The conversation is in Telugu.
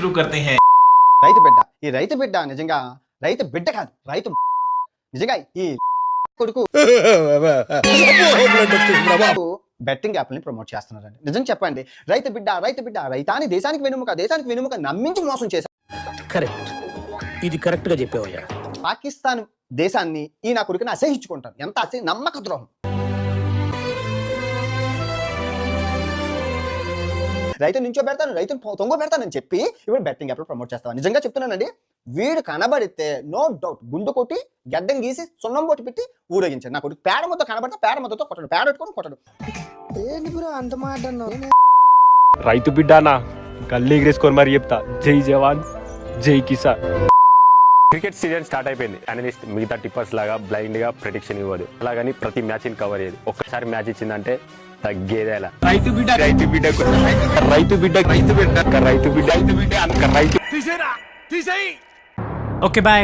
शुरू करते हैं। రైతు బిడ్డ ఈ రైతు బిడ్డ నిజంగా రైతు బిడ్డ కాదు రైతు నిజంగా ఈ కొడుకు బెట్టింగ్ యాప్ని ప్రమోట్ చేస్తున్నారండి. నిజం చెప్పండి, రైతు బిడ్డ రైతాని దేశానికి వెనుముక నమ్మించి మోసం చేశారు. కరెక్ట్, ఇది కరెక్ట్ గా చెప్పావయ్యా. పాకిస్తాన్ దేశాన్ని ఈ నా కొడుకుని అసహించుకుంటారు. ఎంత నమ్మక ద్రోహం. రైతు నుంచో పెడతాను, రైతును తొంగ పెడతానని చెప్పి ఇప్పుడు బెట్టింగ్ యాప్ ప్రమోట్ చేస్తాను. నిజంగా చెప్తున్నానండి, వీడు కనబడితే నో డౌట్ గుండు కొట్టి గడ్డం గీసి సున్నం బొట్టు పెట్టి ఊరేగించాడు. నా కొడుకు పేడ ముద్ద కనబడితే పేడ ముద్దతో కొట్టడు, పేడ పెట్టుకొని కొట్టడు. ఏంటి బ్రో అంత మాట రైతు బిడ్డానా గల్లీ ఎగిరేసుకొని మరి చెప్తా, జై జవాన్ జై కిసాన్. క్రికెట్ సీజన్ స్టార్ట్ అయిపోయింది. అనలిస్ట్ మిగతా టిప్పర్స్ లాగా బ్లైండ్ గా ప్రెడిక్షన్ ఇవ్వదు, అలాగని ప్రతి మ్యాచ్ ని కవర్ చేయదు. ఒక్కసారి మ్యాచ్ ఇచ్చిందంటే తగ్గేదేలా. రైతు బిడ్డ రైతు బిడ్డ రైతు బిడ్డ రైతు బిడ్డ రైతు బిడ్డ రైతు బిడ్డ రైతు. Okay bye.